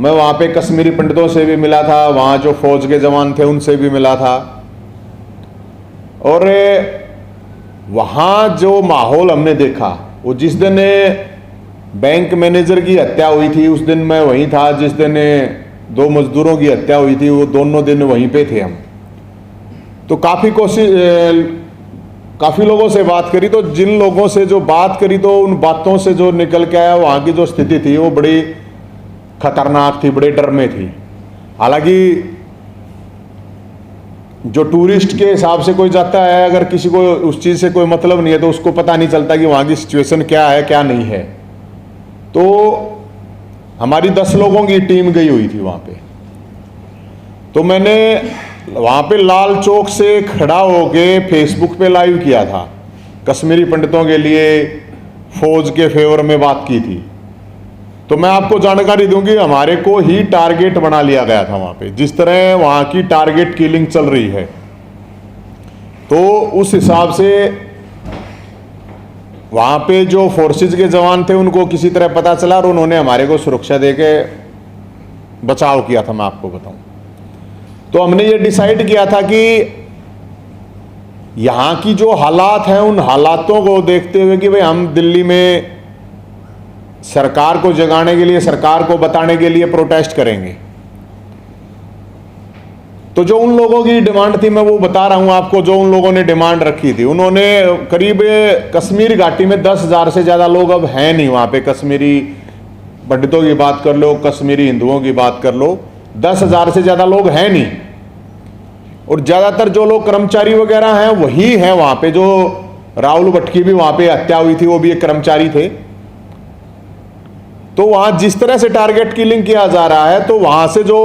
मैं वहाँ पे कश्मीरी पंडितों से भी मिला था, वहाँ जो फौज के जवान थे उनसे भी मिला था। और वहाँ जो माहौल हमने देखा, वो जिस दिन बैंक मैनेजर की हत्या हुई थी उस दिन मैं वहीं था, जिस दिन 2 मजदूरों की हत्या हुई थी वो दोनों दिन वहीं पे थे हम। तो काफ़ी लोगों से बात करी, तो जिन लोगों से जो बात करी तो उन बातों से जो निकल के आया वहाँ की जो स्थिति थी वो बड़ी खतरनाक थी, बड़े डर में थी। हालांकि जो टूरिस्ट के हिसाब से कोई जाता है, अगर किसी को उस चीज़ से कोई मतलब नहीं है तो उसको पता नहीं चलता कि वहाँ की सिचुएशन क्या है क्या नहीं है। तो हमारी 10 लोगों की टीम गई हुई थी वहाँ पे। तो मैंने वहाँ पे लाल चौक से खड़ा होके फेसबुक पे लाइव किया था, कश्मीरी पंडितों के लिए फौज के फेवर में बात की थी। तो मैं आपको जानकारी दूं कि हमारे को ही टारगेट बना लिया गया था वहाँ पे, जिस तरह वहाँ की टारगेट किलिंग चल रही है। तो उस हिसाब से वहाँ पे जो फोर्सेज के जवान थे उनको किसी तरह पता चला और उन्होंने हमारे को सुरक्षा देके बचाव किया था। मैं आपको बताऊं तो हमने ये डिसाइड किया था कि यहाँ की जो हालात हैं उन हालातों को देखते हुए कि भाई हम दिल्ली में सरकार को जगाने के लिए, सरकार को बताने के लिए प्रोटेस्ट करेंगे। तो जो उन लोगों की डिमांड थी मैं वो बता रहा हूं आपको। जो उन लोगों ने डिमांड रखी थी, उन्होंने करीब कश्मीर घाटी में 10,000 से ज़्यादा लोग अब हैं नहीं वहाँ पे। कश्मीरी पंडितों की बात कर लो, कश्मीरी हिंदुओं की बात कर लो, 10,000 से ज़्यादा लोग हैं नहीं। और ज़्यादातर जो लोग कर्मचारी वगैरह हैं वही हैं वहाँ पे। जो राहुल भट्ट की भी वहाँ पे हत्या हुई थी वो भी एक कर्मचारी थे। तो वहाँ जिस तरह से टारगेट किलिंग किया जा रहा है, तो वहाँ से जो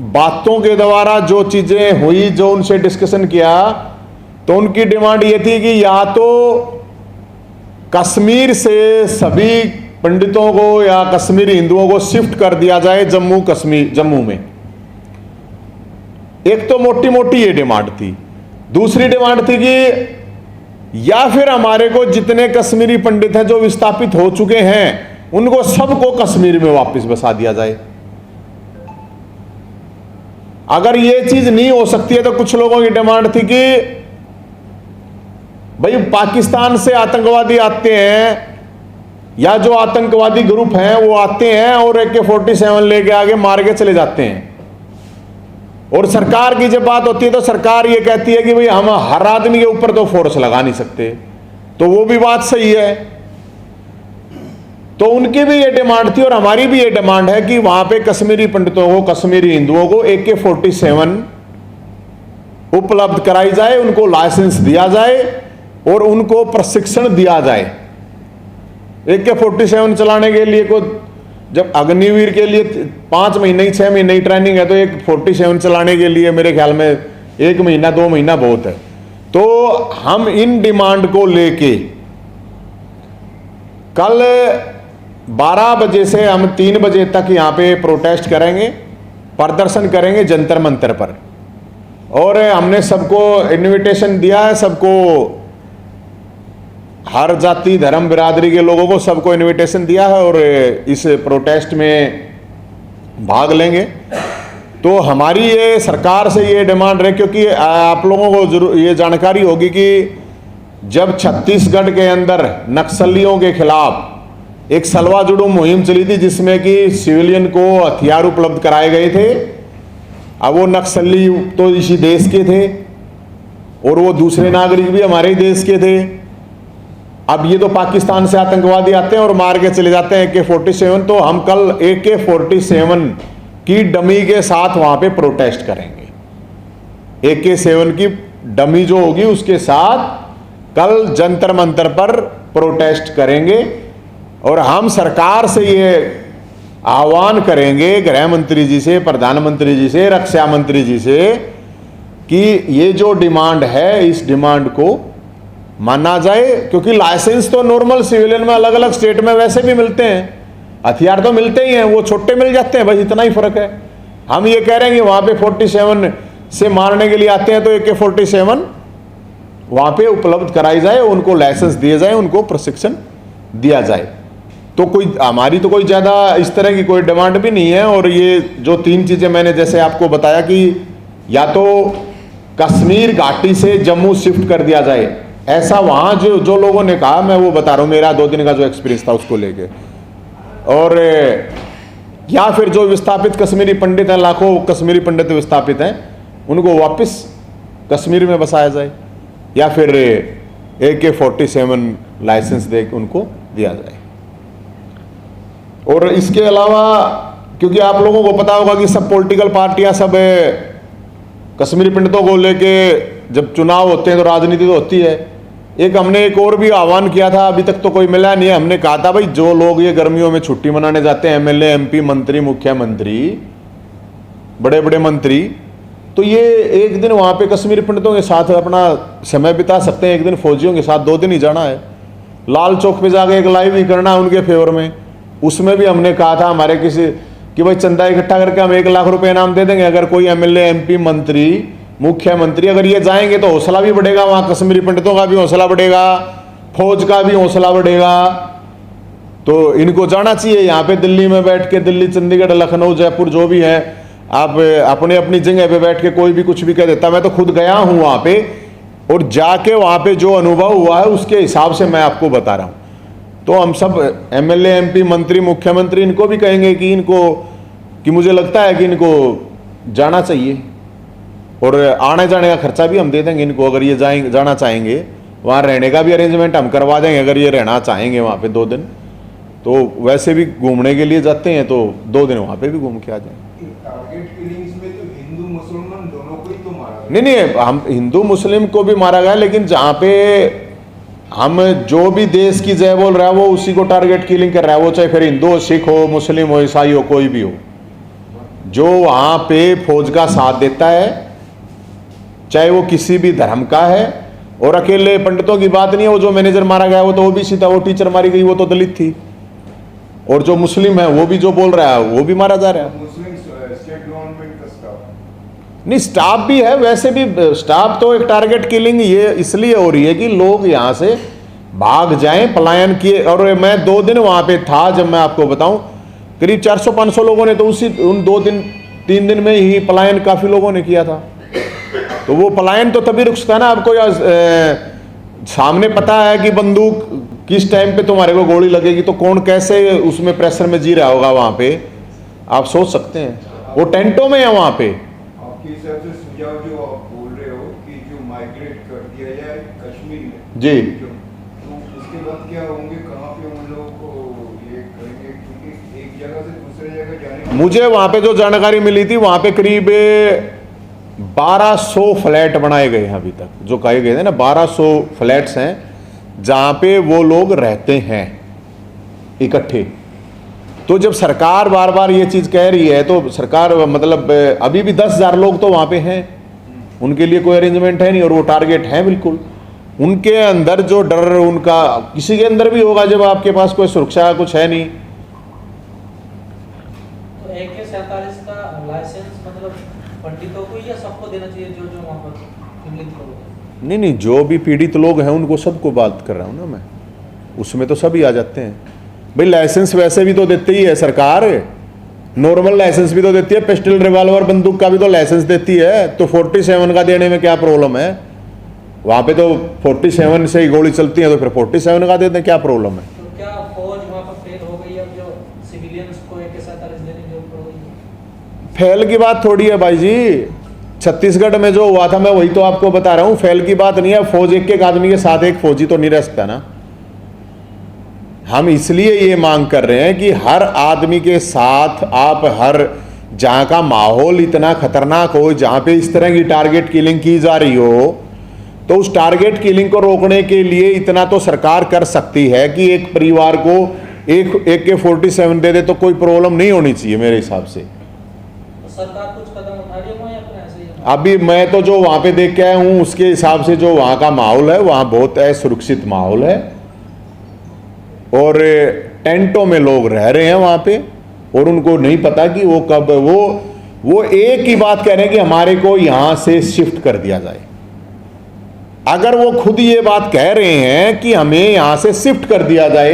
बातों के द्वारा जो चीजें हुई, जो उनसे डिस्कशन किया, तो उनकी डिमांड ये थी कि या तो कश्मीर से सभी पंडितों को या कश्मीरी हिंदुओं को शिफ्ट कर दिया जाए जम्मू में। एक तो मोटी मोटी ये डिमांड थी। दूसरी डिमांड थी कि या फिर हमारे को जितने कश्मीरी पंडित हैं जो विस्थापित हो चुके हैं उनको सबको कश्मीर में वापस बसा दिया जाए। अगर ये चीज नहीं हो सकती है तो कुछ लोगों की डिमांड थी कि भाई पाकिस्तान से आतंकवादी आते हैं या जो आतंकवादी ग्रुप हैं वो आते हैं और AK-47 लेके आगे मार के चले जाते हैं। और सरकार की जब बात होती है तो सरकार ये कहती है कि भाई हम हर आदमी के ऊपर तो फोर्स लगा नहीं सकते। तो वो भी बात सही है। तो उनकी भी ये डिमांड थी और हमारी भी ये डिमांड है कि वहां पे कश्मीरी पंडितों को, कश्मीरी हिंदुओं को AK-47 उपलब्ध कराई जाए, उनको लाइसेंस दिया जाए और उनको प्रशिक्षण दिया जाए। AK-47 चलाने के लिए को जब अग्निवीर के लिए 5 महीने 6 महीने की ट्रेनिंग है, तो AK-47 चलाने के लिए मेरे ख्याल में 1 महीना 2 महीना बहुत है। तो हम इन डिमांड को लेके कल 12 बजे से हम 3 बजे तक यहाँ पे प्रोटेस्ट करेंगे, प्रदर्शन करेंगे जंतर मंतर पर। और हमने सबको इनविटेशन दिया है, सबको, हर जाति धर्म बिरादरी के लोगों को सबको इनविटेशन दिया है और इस प्रोटेस्ट में भाग लेंगे। तो हमारी ये सरकार से ये डिमांड है, क्योंकि आप लोगों को जरूर ये जानकारी होगी कि जब छत्तीसगढ़ के अंदर नक्सलियों के खिलाफ एक सलवा जुड़ू मुहिम चली थी जिसमें कि सिविलियन को हथियार उपलब्ध कराए गए थे। अब वो नक्सली तो इसी देश के थे और वो दूसरे नागरिक भी हमारे देश के थे। अब ये तो पाकिस्तान से आतंकवादी आते हैं और मार के चले जाते हैं AK-47। तो हम कल AK-47 की डमी के साथ वहां पे प्रोटेस्ट करेंगे। AK-7 की डमी जो होगी उसके साथ कल जंतर मंतर पर प्रोटेस्ट करेंगे। और हम सरकार से ये आह्वान करेंगे, गृह मंत्री जी से, प्रधानमंत्री जी से, रक्षा मंत्री जी से, कि ये जो डिमांड है इस डिमांड को माना जाए। क्योंकि लाइसेंस तो नॉर्मल सिविलियन में अलग अलग स्टेट में वैसे भी मिलते हैं, हथियार तो मिलते ही हैं, वो छोटे मिल जाते हैं, बस इतना ही फर्क है। हम ये कह रहे हैं कि वहां पे 47 से मारने के लिए आते हैं तो AK-47 वहां पे उपलब्ध कराई जाए, उनको लाइसेंस दिए जाए, उनको प्रशिक्षण दिया जाए। तो कोई हमारी तो कोई ज़्यादा इस तरह की कोई डिमांड भी नहीं है। और ये जो 3 चीज़ें मैंने जैसे आपको बताया कि या तो कश्मीर घाटी से जम्मू शिफ्ट कर दिया जाए, ऐसा वहाँ जो लोगों ने कहा, मैं वो बता रहा हूँ, मेरा 2 दिन का जो एक्सपीरियंस था उसको लेके। और या फिर जो विस्थापित कश्मीरी पंडित हैं, लाखों कश्मीरी पंडित विस्थापित हैं, उनको वापस कश्मीर में बसाया जाए, या फिर AK-47 लाइसेंस दे के उनको दिया जाए। और इसके अलावा क्योंकि आप लोगों को पता होगा कि सब पॉलिटिकल पार्टियां सब कश्मीरी पंडितों को लेके जब चुनाव होते हैं तो राजनीति तो होती है। एक हमने एक और भी आह्वान किया था, अभी तक तो कोई मिला नहीं है। हमने कहा था भाई जो लोग ये गर्मियों में छुट्टी मनाने जाते हैं, MLA MP मंत्री मुख्यमंत्री बड़े बड़े मंत्री, तो ये एक दिन वहाँ पे कश्मीरी पंडितों के साथ अपना समय बिता सकते हैं। एक दिन फौजियों के साथ, 2 दिन ही जाना है, लाल चौक पे जाके एक लाइव ही करना है उनके फेवर में। उसमें भी हमने कहा था हमारे किसी कि भाई चंदा इकट्ठा करके हम 1 लाख रुपए इनाम दे देंगे अगर कोई MLA MP मंत्री मुख्यमंत्री अगर ये जाएंगे, तो हौसला भी बढ़ेगा, वहाँ कश्मीरी पंडितों का भी हौसला बढ़ेगा, फौज का भी हौसला बढ़ेगा। तो इनको जाना चाहिए। यहाँ पे दिल्ली में बैठ के, दिल्ली चंडीगढ़ लखनऊ जयपुर जो भी है, आप अपने अपनी जगह पे बैठ के कोई भी कुछ भी कह देता। मैं तो खुद गया हूँ वहाँ पे, और जाके वहाँ पे जो अनुभव हुआ है उसके हिसाब से मैं आपको बता रहा हूँ। तो हम सब MLA MP मंत्री मुख्यमंत्री इनको भी कहेंगे कि इनको, कि मुझे लगता है कि इनको जाना चाहिए, और आने जाने का खर्चा भी हम दे देंगे इनको। अगर ये जाना चाहेंगे, वहाँ रहने का भी अरेंजमेंट हम करवा देंगे। अगर ये रहना चाहेंगे वहाँ पे 2 दिन, तो वैसे भी घूमने के लिए जाते हैं, तो 2 दिन वहाँ पे भी घूम के आ जाएंगे। टारगेट किलिंग्स में तो हिंदू मुसलमान दोनों को ही तो मारा, नहीं, हम हिंदू मुस्लिम को भी मारा गया, लेकिन जहाँ पे हम जो भी देश की जय बोल रहा है वो उसी को टारगेट किलिंग कर रहा है। वो चाहे फिर हिंदू हो, सिख हो, मुस्लिम हो, ईसाई हो, कोई भी हो, जो वहाँ पे फौज का साथ देता है, चाहे वो किसी भी धर्म का है। और अकेले पंडितों की बात नहीं है, वो जो मैनेजर मारा गया वो तो OBC था, वो टीचर मारी गई वो तो दलित थी, और जो मुस्लिम है वो भी जो बोल रहा है वो भी मारा जा रहा है। मुस्लिम स्टेट गवर्नमेंट का स्टाफ नहीं, स्टाफ भी है, वैसे भी स्टाफ तो एक टारगेट किलिंग ये इसलिए हो रही है कि लोग यहाँ से भाग जाएं, पलायन किए। और मैं 2 दिन वहाँ पे था, जब मैं आपको बताऊं करीब 400-500 लोगों ने तो उसी उन 2 दिन 3 दिन में ही पलायन काफ़ी लोगों ने किया था। तो वो पलायन तो तभी रुकता है ना, आपको सामने पता है कि बंदूक किस टाइम पे तुम्हारे को गोली लगेगी, तो कौन कैसे उसमें प्रेशर में जी रहा होगा वहाँ पे, आप सोच सकते हैं। वो टेंटों में है वहाँ पे। आपके हिसाब से सुझाव जो आप बोल रहे हो कि जो माइग्रेट कर दिया जाए कश्मीर में जी, तो उसके बाद क्या होंगे, कहाँ पे उन लोगों को ये करेंगे? क्योंकि एक जगह से दूसरे जगह जाने, मुझे वहाँ पे जो जानकारी मिली थी, वहाँ पे करीब 1200 फ्लैट बनाए गए हैं अभी तक, जो कहे गए थे ना 1200 फ्लैट्स हैं जहाँ पे वो लोग रहते हैं इकट्ठे। तो जब सरकार बार बार ये चीज़ कह रही है, तो सरकार मतलब अभी भी 10,000 लोग तो वहाँ पे हैं, उनके लिए कोई अरेंजमेंट है नहीं, और वो टारगेट है बिल्कुल। उनके अंदर जो डर उनका किसी के अंदर भी होगा जब आपके पास कोई सुरक्षा कुछ है नहीं। तो AK-47 का लाइसेंस मतलब पंडितों को या सबको देना चाहिए जो जो वहाँ पर पीड़ित लोग हैं? नहीं, जो भी पीड़ित लोग हैं उनको सबको बात कर रहा हूँ ना मैं, उसमें तो सभी आ जाते हैं भाई। लाइसेंस वैसे भी तो देती ही है सरकार, नॉर्मल लाइसेंस भी तो देती है, पिस्टल रिवॉल्वर बंदूक का भी तो लाइसेंस देती है। तो 47 का देने में क्या प्रॉब्लम है? वहाँ पे तो 47 से ही गोली चलती है, तो फिर 47 का दे दें, क्या प्रॉब्लम है? तो क्या फौज वहाँ पर फेल हो गई, अब जो सिविलियंस को AK-47 देने की जरूरत हो गई? फेल की बात थोड़ी है भाई जी। छत्तीसगढ़ में जो हुआ था मैं वही तो आपको बता रहा हूँ, फेल की बात नहीं है। फौज एक आदमी के साथ एक फौजी तो नहीं रह सकता ना। हम इसलिए ये मांग कर रहे हैं कि हर आदमी के साथ आप हर जहाँ का माहौल इतना खतरनाक हो, जहाँ पे इस तरह की टारगेट किलिंग की जा रही हो, तो उस टारगेट किलिंग को रोकने के लिए इतना तो सरकार कर सकती है कि एक परिवार को एक AK-47 दे दे, तो कोई प्रॉब्लम नहीं होनी चाहिए मेरे हिसाब से। तो सरकार कुछ कदम उठा रही है या फिर ऐसे ही? अभी मैं तो जो वहाँ पे देख के आया हूँ उसके हिसाब से जो वहाँ का माहौल है, वहाँ बहुत सुरक्षित माहौल है, और टेंटों में लोग रह रहे हैं वहाँ पे, और उनको नहीं पता कि वो कब वो एक ही बात कह रहे हैं कि हमारे को यहाँ से शिफ्ट कर दिया जाए। अगर वो खुद ये बात कह रहे हैं कि हमें यहाँ से शिफ्ट कर दिया जाए,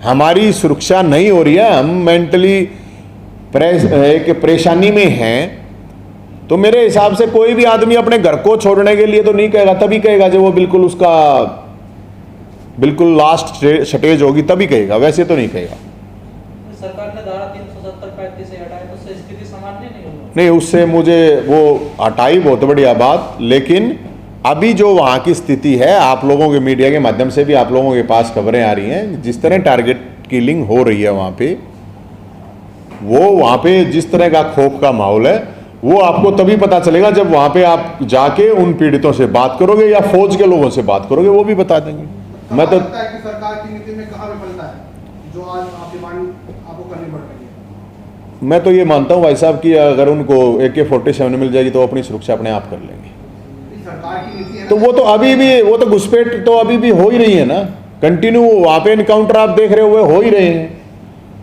हमारी सुरक्षा नहीं हो रही है, हम मेंटली एक परेशानी में हैं, तो मेरे हिसाब से कोई भी आदमी अपने घर को छोड़ने के लिए तो नहीं कहेगा, तभी कहेगा जब वो बिल्कुल उसका बिल्कुल लास्ट स्टेज होगी तभी कहेगा, वैसे तो नहीं कहेगा। सरकार ने धारा 370-35 से हटाया तो उससे स्थिति सामान्य नहीं होगी। नहीं, उससे मुझे वो हटाई बहुत बढ़िया बात, लेकिन अभी जो वहाँ की स्थिति है, आप लोगों के मीडिया के माध्यम से भी आप लोगों के पास खबरें आ रही हैं, जिस तरह टारगेट किलिंग हो रही है वहाँ पे, वो वहाँ पे जिस तरह का खौफ का माहौल है, वो आपको तभी पता चलेगा जब वहाँ पे आप जाके उन पीड़ितों से बात करोगे या फौज के लोगों से बात करोगे, वो भी बता देंगे। मैं तो लगता है कि सरकार की नीति में कहाँ विफलता है जो आज आप डिमांड आपको करनी पड़ रही है? मैं तो ये मानता हूँ भाई साहब कि अगर उनको AK-47 मिल जाएगी तो अपनी सुरक्षा अपने आप कर लेंगे। सरकार की नीति है तो वो तो अभी भी, वो तो घुसपैठ तो अभी भी हो ही रही है ना, कंटिन्यू वहाँ पे इनकाउंटर आप देख रहे हुए हो ही रहे हैं।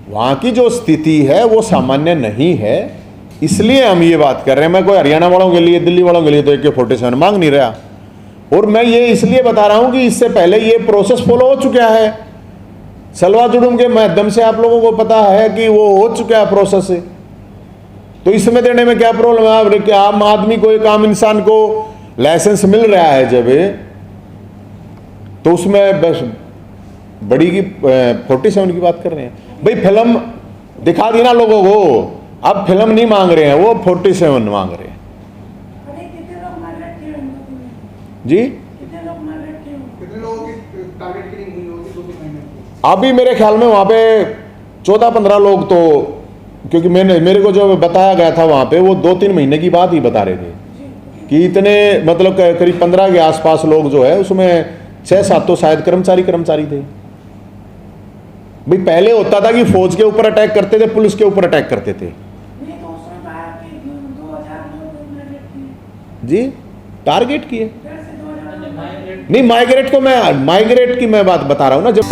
वहाँ की जो स्थिति है वो सामान्य नहीं है, इसलिए हम ये बात कर रहे हैं। मैं कोई हरियाणा वालों के लिए, दिल्ली वालों के लिए तो AK-47 मांग नहीं रहा, और मैं ये इसलिए बता रहा हूँ कि इससे पहले ये प्रोसेस फॉलो हो चुका है। सलवा जुडुम के माध्यम से आप लोगों को पता है कि वो हो चुका है प्रोसेस से, तो इसमें देने में क्या प्रॉब्लम है? क्या आम आदमी को, एक आम इंसान को लाइसेंस मिल रहा है जब, तो उसमें बस बड़ी की 47 की बात कर रहे हैं। भाई फिल्म दिखा दी ना लोगों को, अब फिल्म नहीं मांग रहे हैं, वो 47 मांग रहे हैं। जी, कितने लोगों की टारगेट किलिंग हुई होगी 2-3 महीने में? अभी मेरे ख्याल में वहाँ पे 14-15 लोग, तो क्योंकि मेरे को जो बताया गया था वहाँ पे, वो 2-3 महीने की बात ही बता रहे थे कि इतने, मतलब करीब 15 के आसपास लोग जो है, उसमें 6-7 तो शायद कर्मचारी थे। भाई पहले होता था कि फौज के ऊपर अटैक करते थे, पुलिस के ऊपर अटैक करते थे। जी, टारगेट किए नहीं, माइग्रेट की मैं बात बता रहा हूँ ना। जब